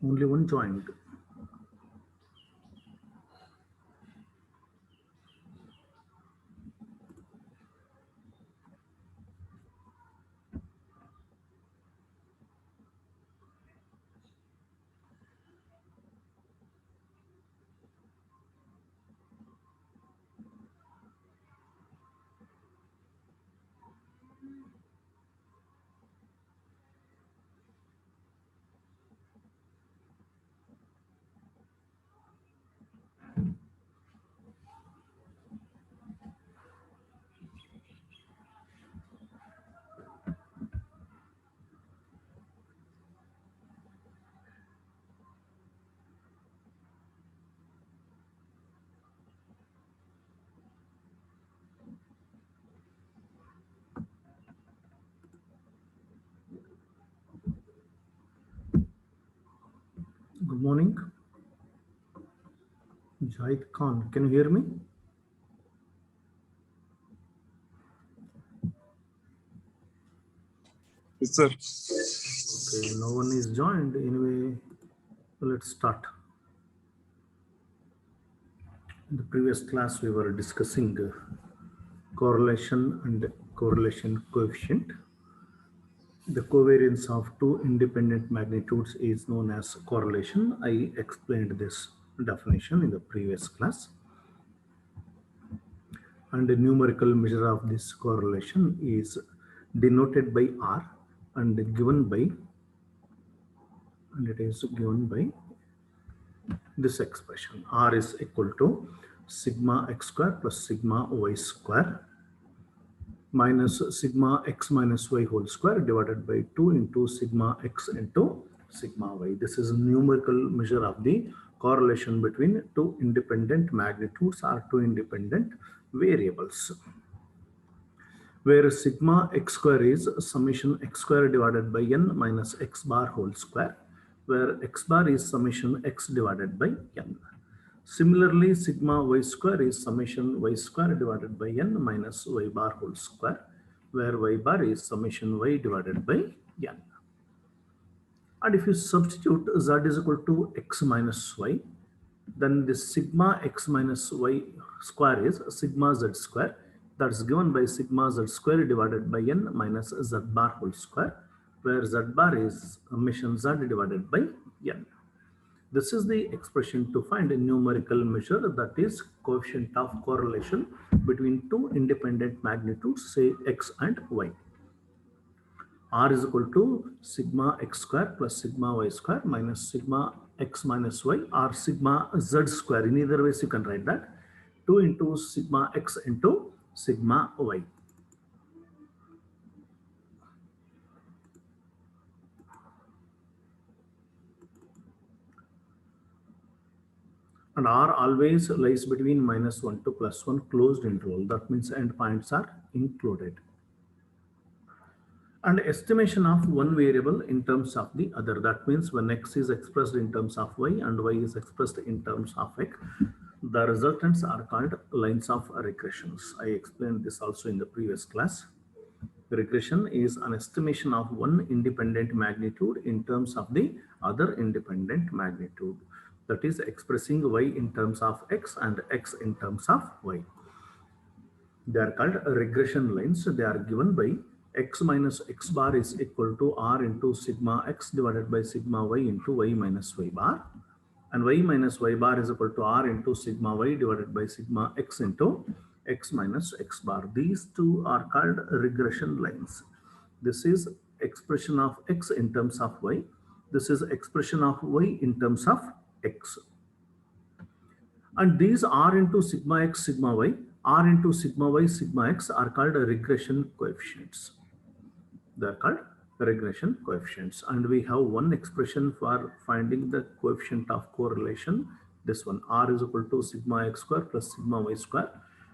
Only one joined. Good morning. Jahid Khan, can you hear me? Yes, sir. Okay, no one is joined. Anyway, let's start. In the previous class, we were discussing correlation and correlation coefficient. The covariance of two independent magnitudes is known as correlation. I explained this definition in the previous class. And the numerical measure of this correlation is denoted by R and given by, and it is given by this expression. R is equal to sigma x square plus sigma y square minus sigma x minus y whole square divided by 2 into sigma x into sigma y. This is a numerical measure of the correlation between two independent magnitudes or two independent variables, where sigma x square is summation x square divided by n minus x bar whole square, where x bar is summation x divided by n. Similarly, sigma y square is summation y square divided by n minus y bar whole square, where y bar is summation y divided by n. And if you substitute z is equal to x minus y, then this sigma x minus y square is sigma z square. That's given by sigma z square divided by n minus z bar whole square, where z bar is summation z divided by n. This is the expression to find a numerical measure, that is coefficient of correlation between two independent magnitudes, say x and y. R is equal to sigma x square plus sigma y square minus sigma x minus y or sigma z square. In either ways you can write that. 2 into sigma x into sigma y. And R always lies between -1 to +1 closed interval. That means endpoints are included. And estimation of one variable in terms of the other. That means when x is expressed in terms of y and y is expressed in terms of x, the resultants are called lines of regressions. I explained this also in the previous class. Regression is an estimation of one independent magnitude in terms of the other independent magnitude. That is expressing y in terms of x and x in terms of y. They are called regression lines. They are given by x minus x bar is equal to r into sigma x divided by sigma y into y minus y bar, and y minus y bar is equal to r into sigma y divided by sigma x into x minus x bar. These two are called regression lines. This is expression of x in terms of y. This is expression of y in terms of x. And these r into sigma x, sigma y, r into sigma y, sigma x are called regression coefficients. They are called regression coefficients. And we have one expression for finding the coefficient of correlation. This one, r is equal to sigma x square plus sigma y square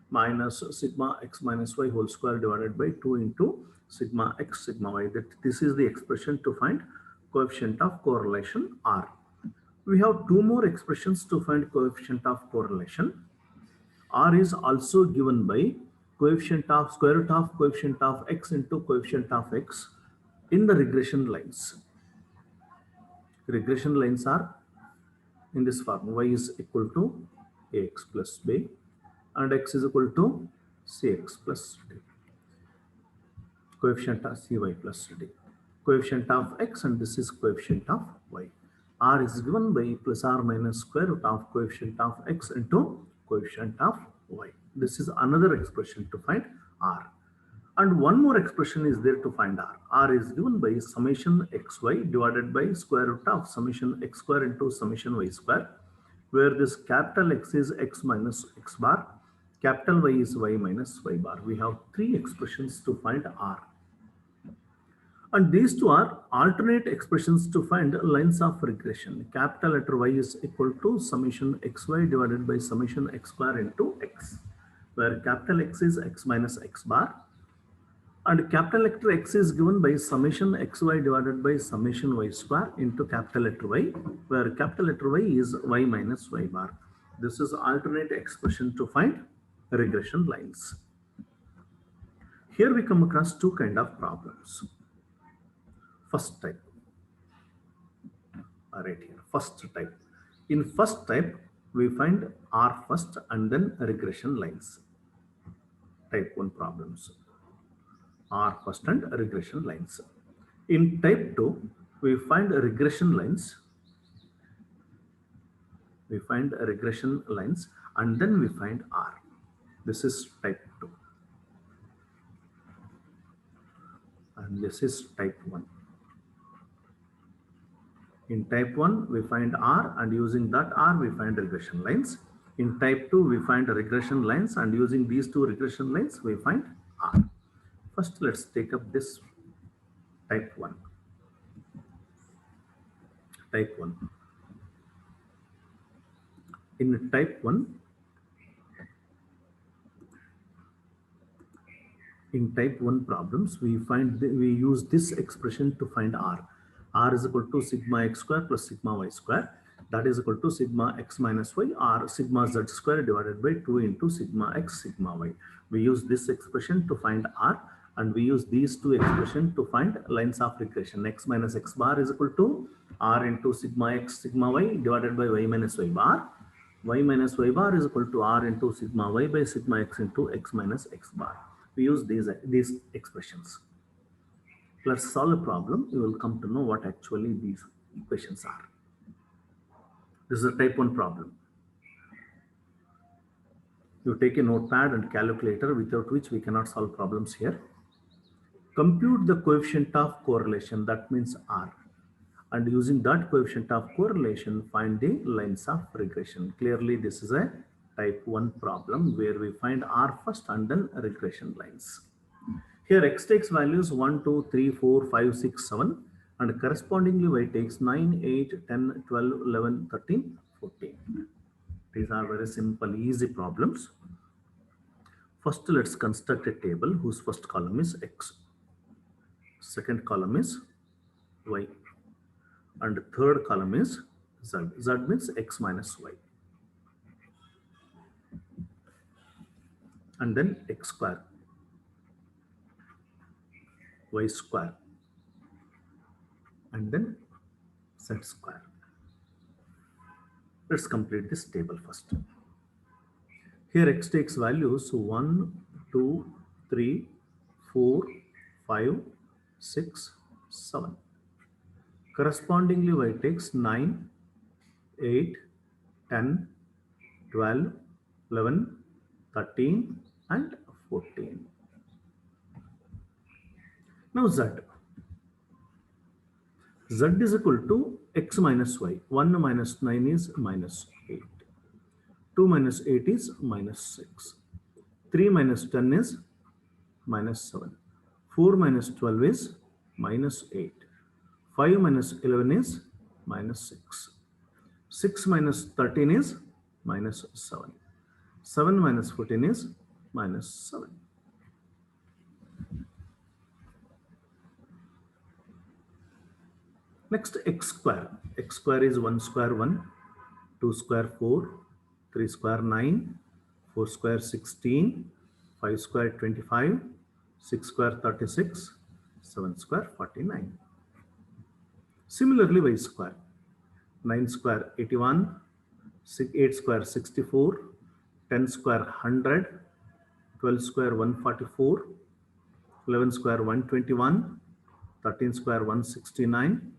minus sigma x minus y whole square divided by 2 into sigma x, sigma y. This is the expression to find coefficient of correlation r. We have two more expressions to find coefficient of correlation. R is also given by coefficient of square root of coefficient of x into coefficient of x in the regression lines. regression lines are in this form. Y is equal to ax plus b and x is equal to cx plus d. Coefficient of cy plus d. Coefficient of x and this is coefficient of y. R is given by plus or minus square root of coefficient of x into coefficient of y. This is another expression to find R. And one more expression is there to find R. R is given by summation xy divided by square root of summation x square into summation y square, where this capital X is x minus x bar, capital Y is y minus y bar. We have three expressions to find R. And these two are alternate expressions to find lines of regression. Capital letter Y is equal to summation xy divided by summation x square into x, where capital X is x minus x bar, and capital letter X is given by summation xy divided by summation y square into capital letter Y, where capital letter Y is y minus y bar. This is alternate expression to find regression lines. Here we come across two kind of problems. First type, right here, first type. In first type, we find R first and then regression lines. Type 1 problems. R first and regression lines. In type 2, we find regression lines. We find regression lines and then we find R. This is type 2. And this is type 1. In type 1, we find R and using that R, we find regression lines. In type 2, we find regression lines and using these two regression lines, we find R. First, let's take up this type 1. Type 1. In type 1, in type 1 problems, we use this expression to find R. R is equal to sigma x square plus sigma y square. That is equal to sigma x minus y or sigma z square divided by 2 into sigma x sigma y. We use this expression to find R, and we use these two expressions to find lines of regression. X minus x bar is equal to R into sigma x sigma y divided by y minus y bar. Y minus y bar is equal to R into sigma y by sigma x into x minus x bar. We use these expressions. Let's solve a problem. You will come to know what actually these equations are. This is a type 1 problem. You take a notepad and calculator, without which we cannot solve problems here. Compute the coefficient of correlation, that means R. And using that coefficient of correlation, find the lines of regression. Clearly, this is a type 1 problem where we find R first and then regression lines. Here x takes values 1, 2, 3, 4, 5, 6, 7 and correspondingly y takes 9, 8, 10, 12, 11, 13, 14. These are very simple, easy problems. First, let's construct a table whose first column is x, second column is y, and third column is z. Z means x minus y. And then x square, y square, and then z square. Let's complete this table first. Here x takes values 1, 2, 3, 4, 5, 6, 7. Correspondingly, y takes 9, 8, 10, 12, 11, 13, and 14. Now z. Z is equal to x minus y. 1 minus 9 is minus 8. 2 minus 8 is minus 6. 3 minus 10 is minus 7. 4 minus 12 is minus 8. 5 minus 11 is minus 6. 6 minus 13 is minus 7. 7 minus 14 is minus 7. Next, x square. X square is 1 square 1, 2 square 4, 3 square 9, 4 square 16, 5 square 25, 6 square 36, 7 square 49. Similarly, y square. 9 square 81, 8 square 64, 10 square 100, 12 square 144, 11 square 121, 13 square 169,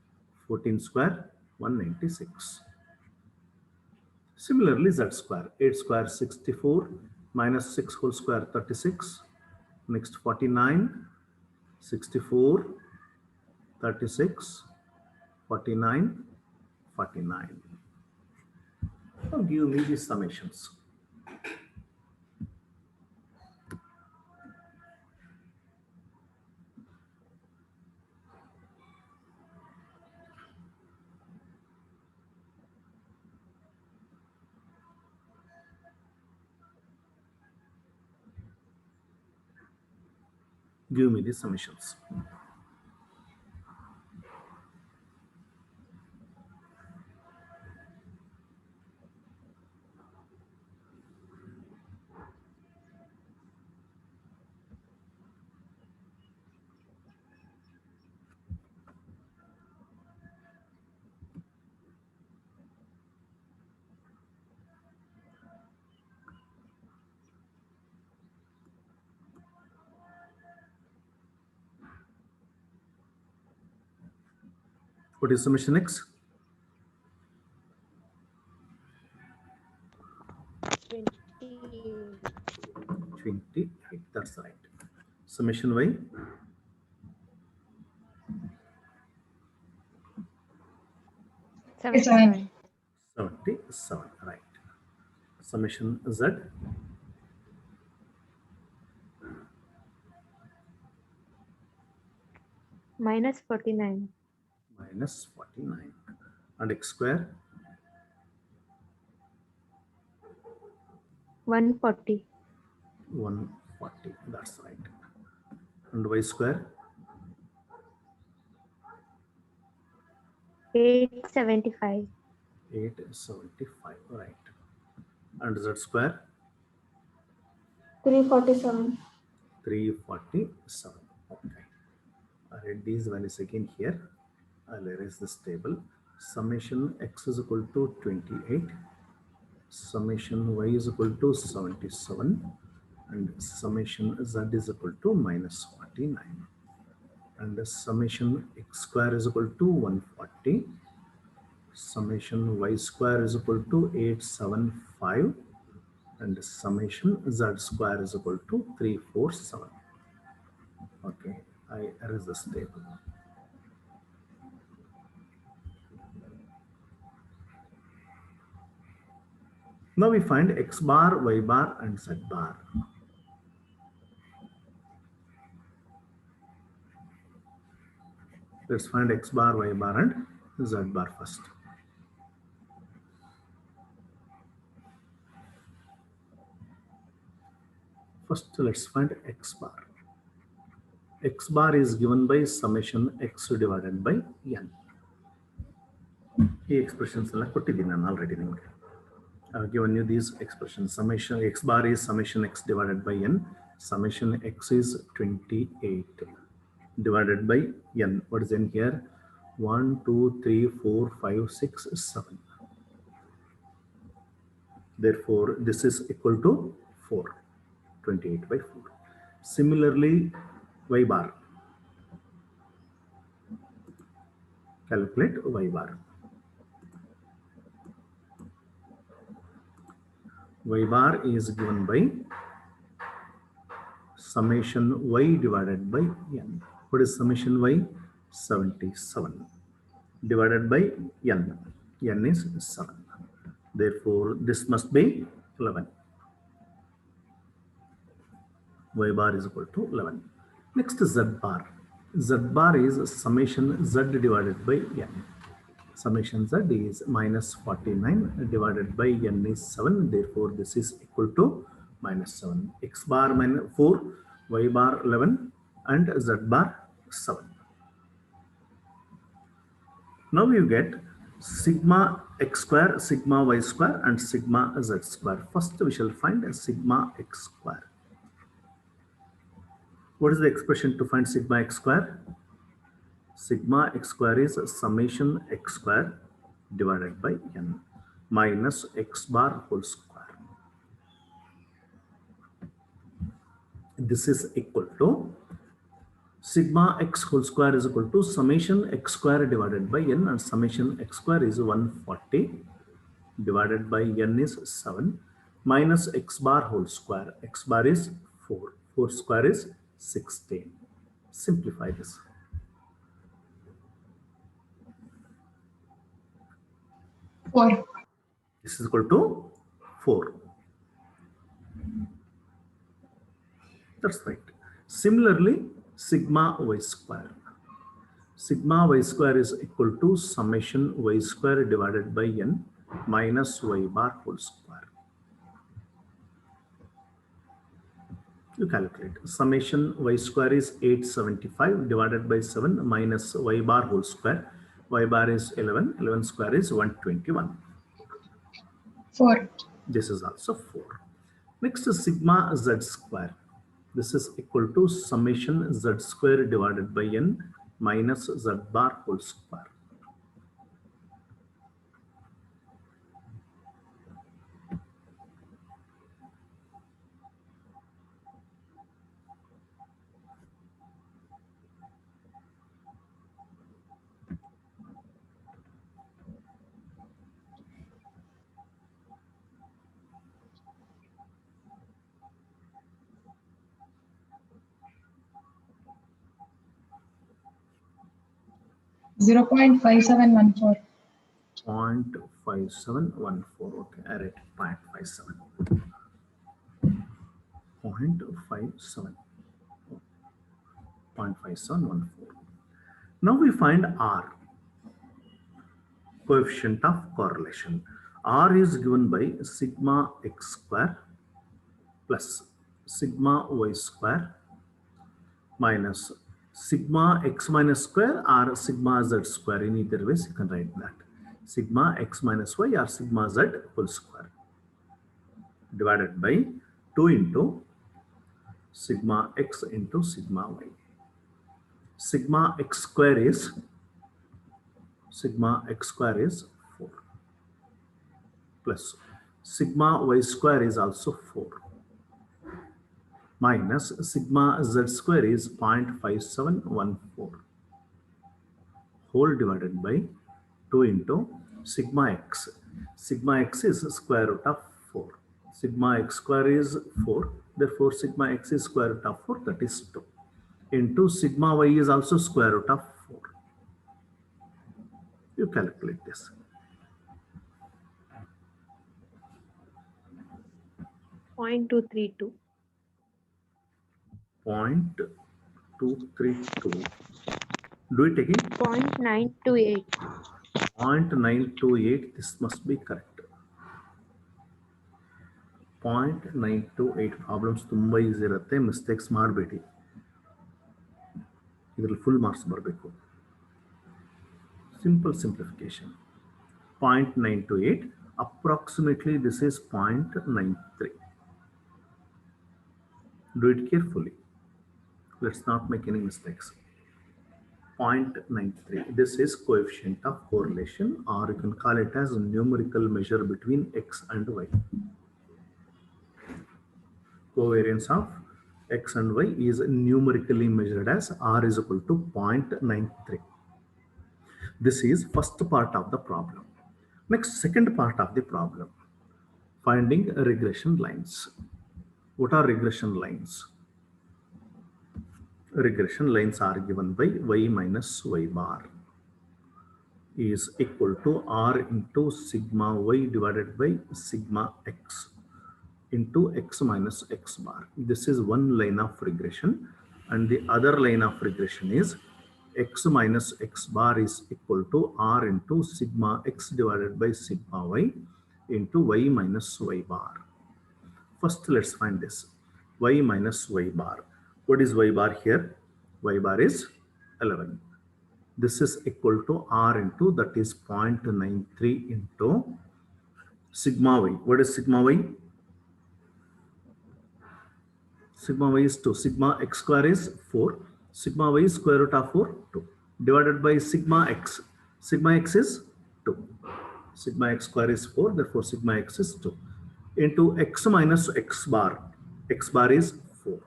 14 square 196. Similarly, z square 8 square 64 minus 6 whole square 36. Next 49, 64, 36, 49, 49. Now give me the summations. Give me the summations. What is summation x? 28. That's right. Summation y? 77. 77. Right. Summation z? Minus 49. Minus 49. And x square? 140. 140. That's right. And y square? 875. 875. Right. And z square? 347. 347. Okay. I read these values again here. I'll erase this table. Summation x is equal to 28. Summation y is equal to 77. And summation z is equal to minus 49. And the summation x square is equal to 140. Summation y square is equal to 875. And the summation z square is equal to 347. Okay, I erase this table. Now we find x bar, y bar, and z bar. Let's find x bar, y bar, and z bar first. First, let's find x bar. X bar is given by summation x divided by n. ಈ expressions ಎಲ್ಲ ಕೊಟ್ಟಿದ್ದೀನಿ ನಾನು already ನಿಮಗೆ. I've given you these expressions. Summation x bar is summation x divided by n. Summation x is 28 divided by n. What is n here? 1, 2, 3, 4, 5, 6, 7. Therefore, this is equal to 4. 28 by 4. Similarly, y bar. Calculate y bar. Y bar is given by summation y divided by n. What is summation y? 77 divided by n. N is 7. Therefore, this must be 11. Y bar is equal to 11. Next, z bar. Z bar is summation z divided by n. Summation z is minus 49 divided by n is 7. Therefore, this is equal to minus 7. X bar minus 4, y bar 11, and z bar 7. Now you get sigma x square, sigma y square, and sigma z square. First, we shall find sigma x square. What is the expression to find sigma x square? Sigma x square is summation x square divided by n minus x bar whole square. This is equal to sigma x whole square is equal to summation x square divided by n, and summation x square is 140 divided by n is 7 minus x bar whole square. X bar is 4. 4 square is 16. Simplify this. Four. This is equal to 4. That's right. Similarly, sigma y square. Sigma y square is equal to summation y square divided by n minus y bar whole square. You calculate. Summation y square is 875 divided by 7 minus y bar whole square. Y bar is 11. 11 square is 121. 4. This is also 4. Next is sigma z square. This is equal to summation z square divided by n minus z bar whole square. Zero point 5714. 0.5714. Okay, I write 0.57. 0.57. 0.5714. Now we find R, coefficient of correlation. R is given by sigma x square plus sigma y square minus sigma x minus square or sigma z square. In either ways, you can write that. Sigma x minus y or sigma z whole square divided by 2 into sigma x into sigma y. Sigma x square is 4 plus sigma y square is also 4 minus sigma z square is 0.5714 whole divided by 2 into sigma x. Sigma x is square root of 4. Sigma x square is 4. Therefore, sigma x is square root of 4, that is 2. Into sigma y is also square root of 4. You calculate this. Point 232. 0.232. Do it again. 0.928. 0.928. This must be correct. 0.928. Problems ತುಂಬಾ easy ಇರುತ್ತೆ, mistakes ಮಾಡಬೇಡಿ. ಇದರಲ್ಲಿ full marks ಬರಬೇಕು. Simple simplification. 0.928. Approximately this is 0.93. Do it carefully. Let's not make any mistakes. 0.93. This is coefficient of correlation, or you can call it as a numerical measure between x and y. Covariance of x and y is numerically measured as r is equal to 0.93. This is first part of the problem. Next, second part of the problem. Finding regression lines. What are regression lines? Regression lines are given by y minus y bar is equal to r into sigma y divided by sigma x into x minus x bar. This is one line of regression, and the other line of regression is x minus x bar is equal to r into sigma x divided by sigma y into y minus y bar. First, let's find this y minus y bar. What is y bar here? Y bar is 11. This is equal to r into, that is 0.93 into sigma y. What is sigma y? Sigma y is 2. Sigma x square is 4. Sigma y is square root of 4, 2. Divided by sigma x. Sigma x is 2. Sigma x square is 4, therefore sigma x is 2. Into x minus x bar. X bar is 4.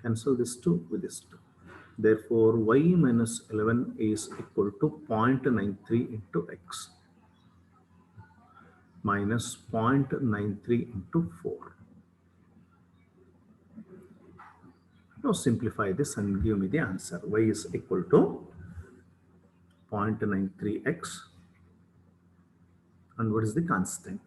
Cancel this 2 with this 2. Therefore, y minus 11 is equal to 0.93 into x minus 0.93 into 4. Now simplify this and give me the answer. Y is equal to 0.93x. And what is the constant?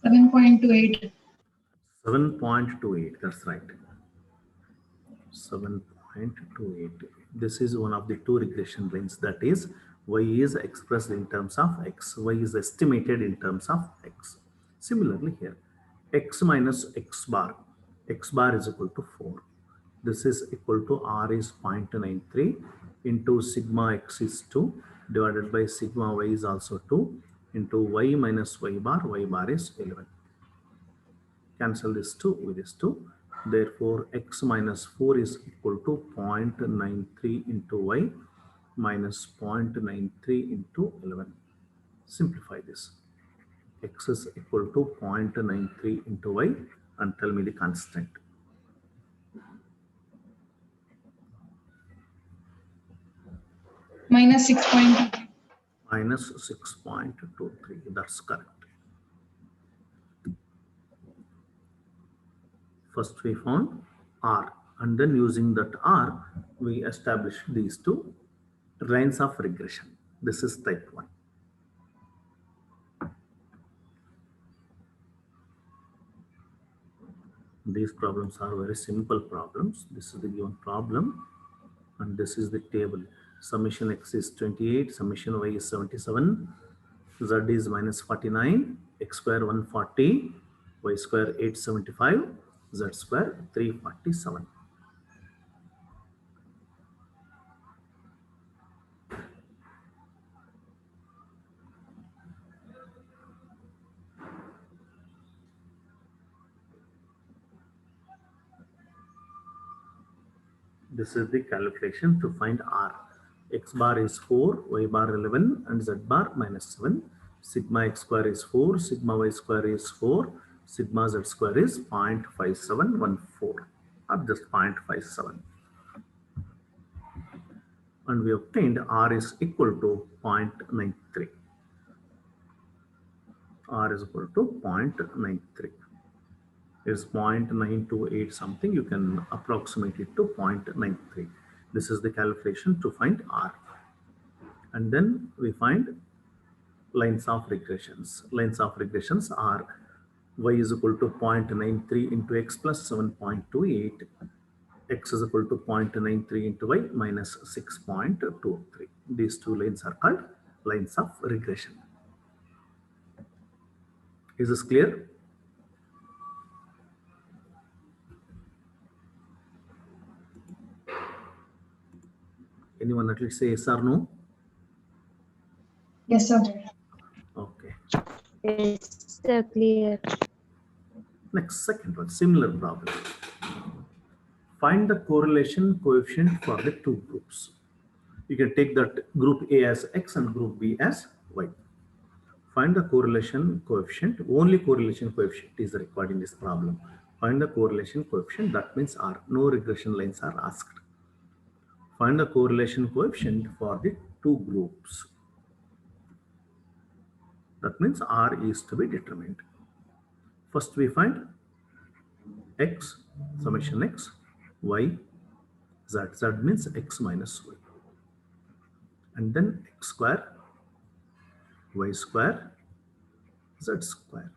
7.28. 7.28, that's right. 7.28. This is one of the two regression lines, that is y is expressed in terms of x, y is estimated in terms of x. Similarly here, x minus x bar is equal to 4. This is equal to r is 0.93 into sigma x is 2 divided by sigma y is also 2 into y minus y bar is 11. Cancel this 2 with this 2. Therefore, x minus 4 is equal to 0.93 into y minus 0.93 into 11. Simplify this. X is equal to 0.93 into y and tell me the constant. Minus 6.23. Minus 6.23. That's correct. First we found R, and then using that R, we established these two lines of regression. This is type 1. These problems are very simple problems. This is the given problem, and this is the table. Summation x is 28, summation y is 77, z is minus 49, x square 140, y square 875, z square 347. This is the calculation to find R. X bar is 4, y bar 11, and z bar minus 7. Sigma x square is 4, sigma y square is 4, sigma z square is 0.5714, or just 0.57. And we obtained R is equal to 0.93. R is equal to 0.93. Is 0.928 something, you can approximate it to 0.93. This is the calculation to find R. And then we find lines of regressions. Lines of regressions are y is equal to 0.93 into x plus 7.28, x is equal to 0.93 into y minus 6.23. These two lines are called lines of regression. Is this clear? Anyone at least say yes or no? Yes, sir. Okay. Yes, sir, clear. Next, second one, similar problem. Find the correlation coefficient for the two groups. You can take that group A as X and group B as Y. Find the correlation coefficient. Only correlation coefficient is required in this problem. Find the correlation coefficient. That means R. No regression lines are asked. Find the correlation coefficient for the two groups. That means R is to be determined. First we find X, summation X, Y, Z. Z means X minus Y. And then X square, Y square, Z square.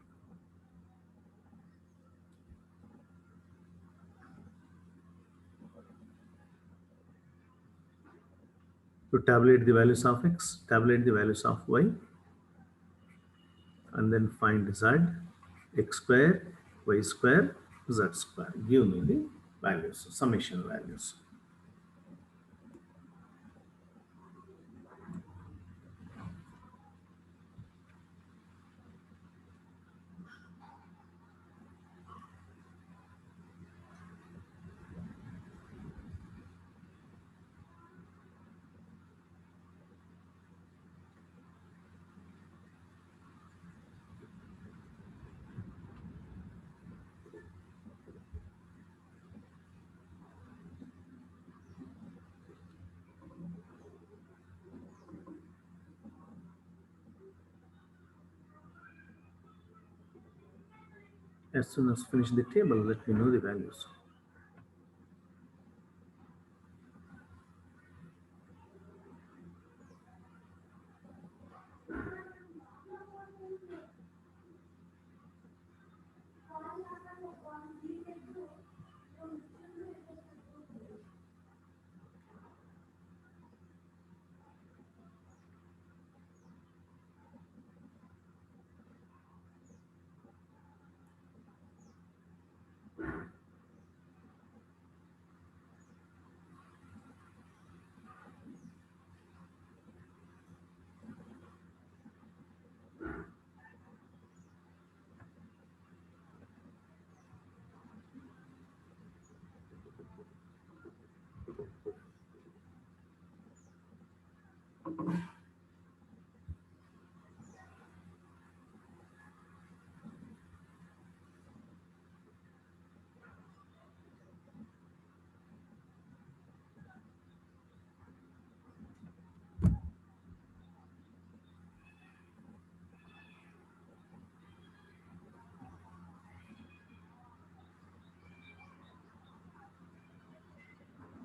To tabulate the values of X, tabulate the values of Y, and then find Z, X square, Y square, Z square. Give me the values, summation values. As soon as finish the table, let me know the values.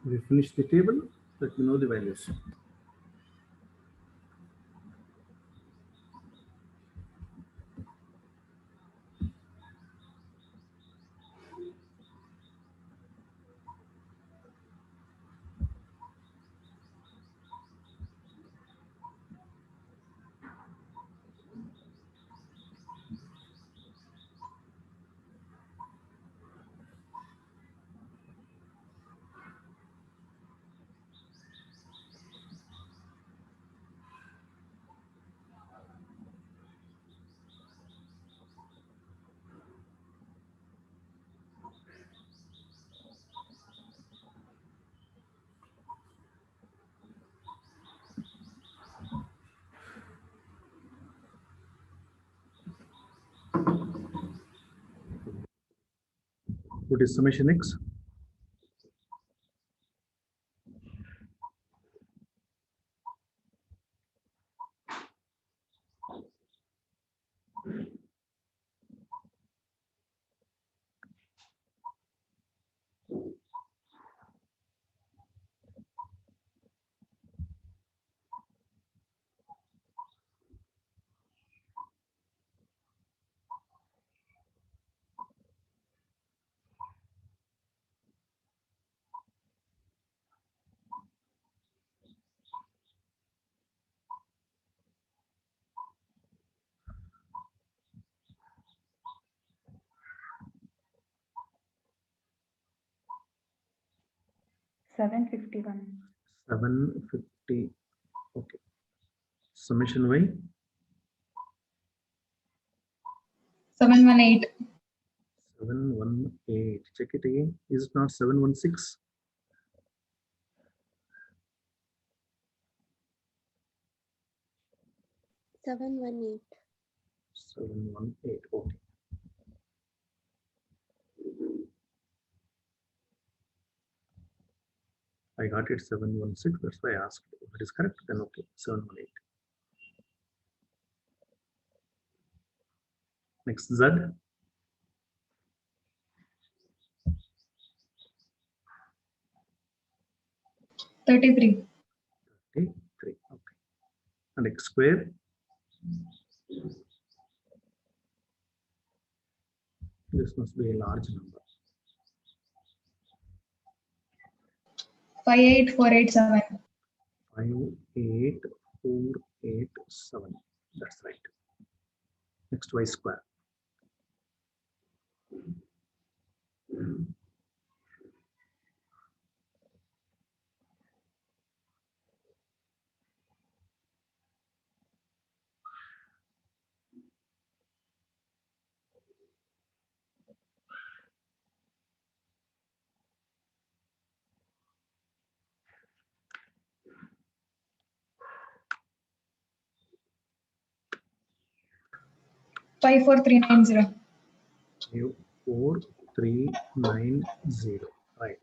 We finish the table, let me know the values. What is summation x? $751. 750. Okay. Summation y? 718. 718. Check it again. Is it not 716? Seven 718. Okay. I got it 716. That's why I asked. If it is correct, then okay. 718. Next, Z. 33. 33. Okay. And x square. This must be a large number. 58487. 58487. That's right. Next, y square. 54390. 54390. Right.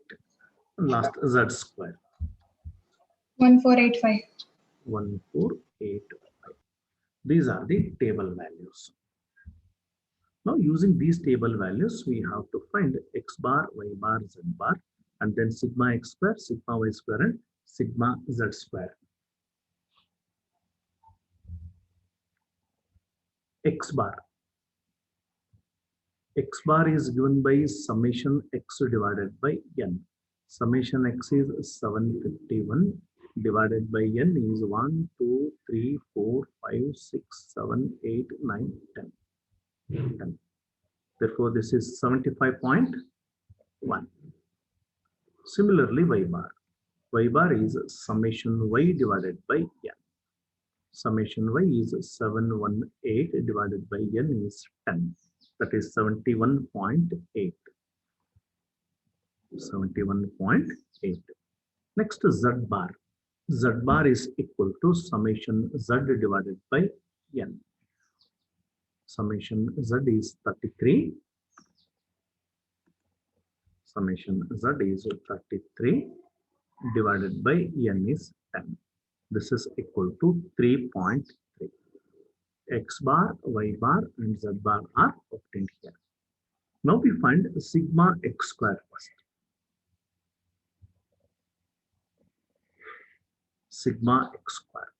Last, Z square. 1485. 1485. These are the table values. Now using these table values, we have to find x bar, y bar, z bar, and then sigma x square, sigma y square, and sigma z square. X bar. X bar is given by summation x divided by n. Summation x is 751 divided by n is 1, 2, 3, 4, 5, 6, 7, 8, 9, 10. 10. Therefore, this is 75.1. Similarly, y bar. Y bar is summation y divided by n. Summation y is 718 divided by n is 10. That is 71.8. 71.8. Next, z bar. Z bar is equal to summation z divided by n. Summation z is 33. Summation z is 33 divided by n is 10. This is equal to 3.3. X bar, y bar, and z bar are obtained here. Now we find sigma x square first. Sigma x square.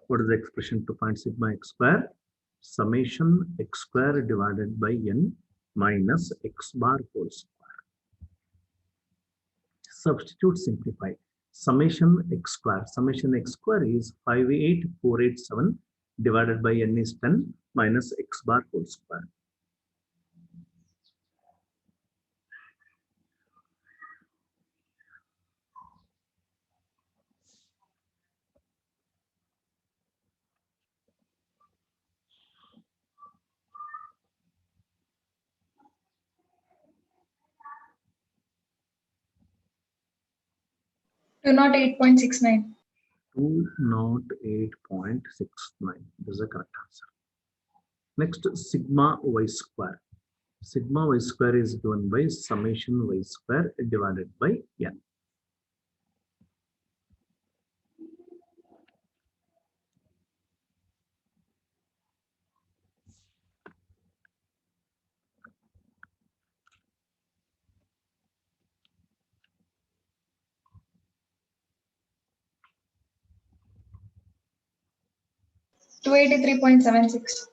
What is the expression to find sigma x square? Summation x square divided by n minus x bar whole square. Substitute, simplify. Summation x square. Summation x square is 58487 divided by n is 10 minus x bar whole square. Two not 8.69. 208.69. This is the correct answer. Next, sigma y square. Sigma y square is given by summation y square divided by n. Two 83.76.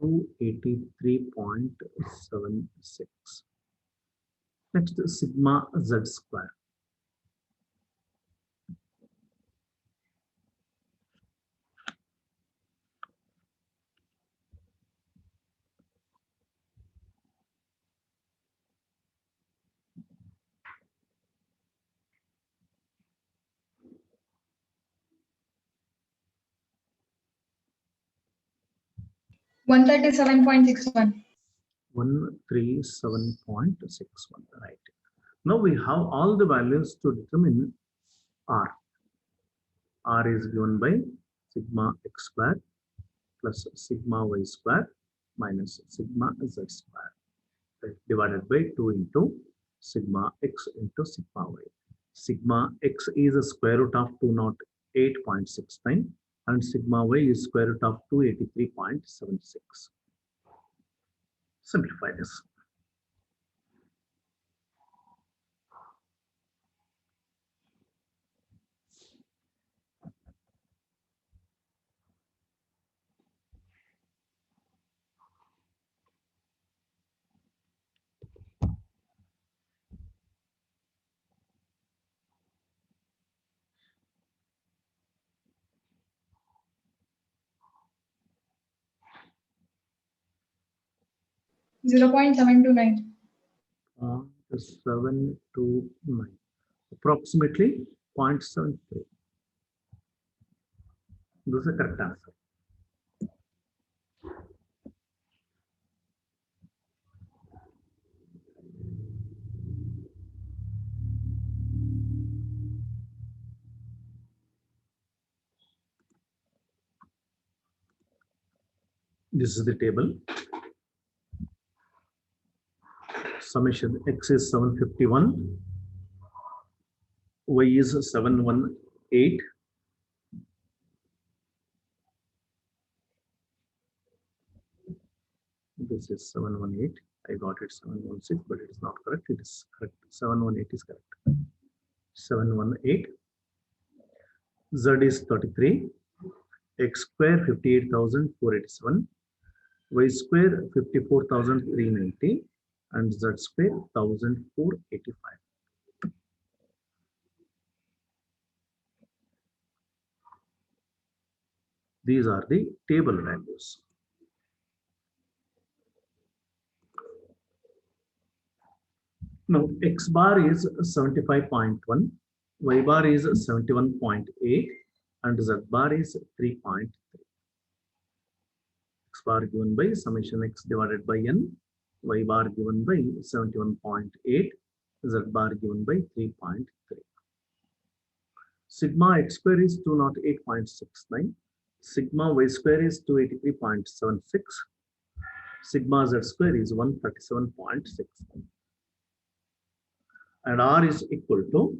283.76. Next, sigma z square. One 137.61. 137.61. Right. Now we have all the values to determine r. R is given by sigma x square plus sigma y square minus sigma z square, right, divided by 2 into sigma x into sigma y. Sigma x is a square root of 208.69 and sigma y is square root of 283.76. Simplify this. 0.729. 729, approximately 0.73. This is the correct answer. This is the table. Summation x is 751, y is 718, This is 718. I got it 716, but it is not correct. It is correct. 718 is correct. 718. Z is 33. X square 58,487. Y square 54,390. And Z square 1,485. These are the table values. Now, X bar is 75.1, Y bar is 71.8, and Z bar is 3.3. X bar given by summation X divided by N, Y bar given by 71.8, Z bar given by 3.3. Sigma X square is 208.69, sigma Y square is 283.76, sigma Z square is 137.6. And R is equal to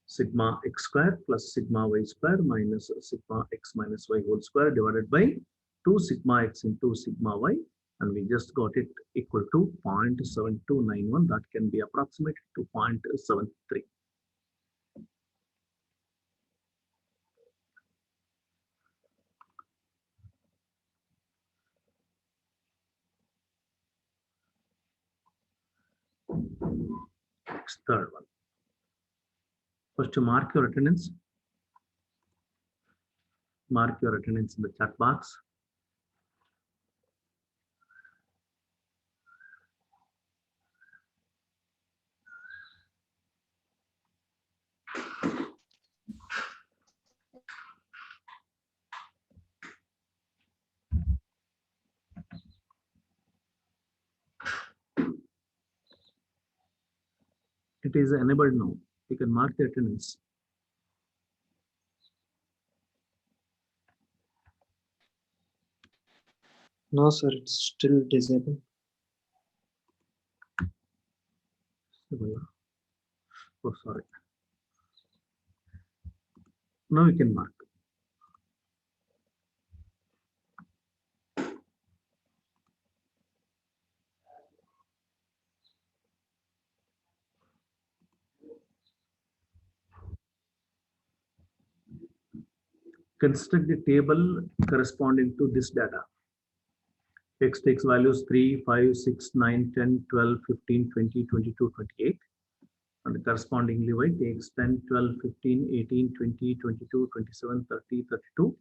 sigma X square plus sigma Y square minus sigma X minus Y whole square divided by 2 sigma X into sigma Y, and we just got it equal to 0.7291. That can be approximated to 0.73. Next, third one. First, to mark your attendance. Mark your attendance in the chat box. It is enabled now. You can mark the attendance. No, sir, it's still disabled. Oh, sorry. Now you can mark. Construct the table corresponding to this data. X takes values 3, 5, 6, 9, 10, 12, 15, 20, 22, 28. And correspondingly, Y takes 10, 12, 15, 18, 20, 22, 27, 30, 32,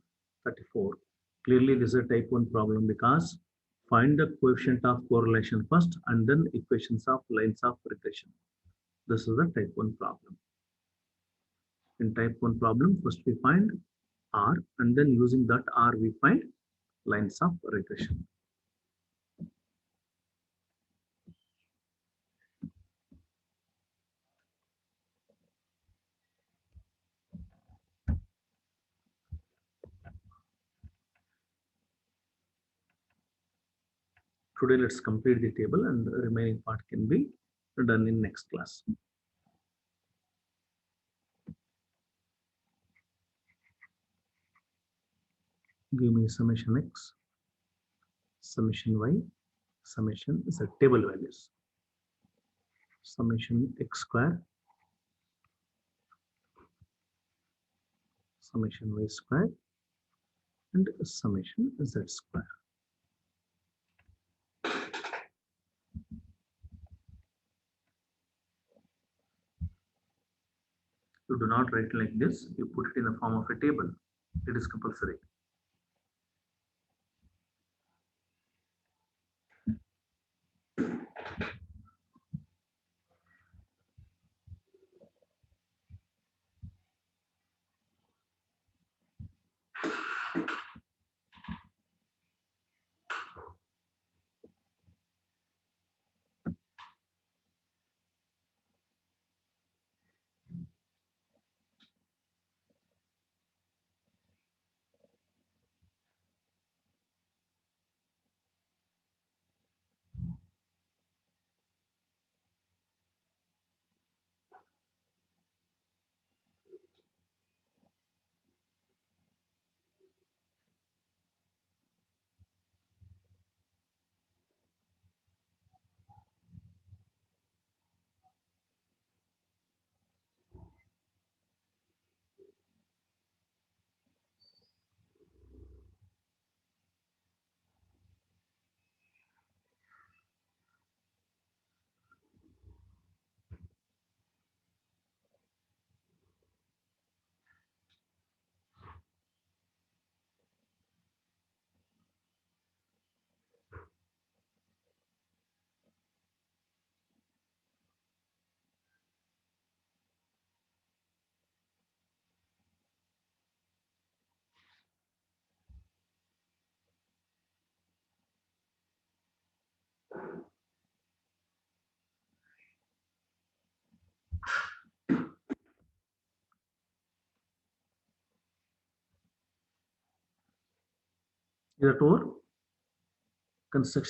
34. Clearly, this is a type 1 problem because find the coefficient of correlation first and then equations of lines of regression. This is a type 1 problem. In type 1 problem, first we find R, and then using that R, we find lines of regression. Today, let's complete the table, and the remaining part can be done in next class. Give me summation X, summation Y, summation Z table values. Summation X square, summation Y square, and summation Z square. You do not write like this, you put it in the form of a table. It is compulsory. Is that over? Construction.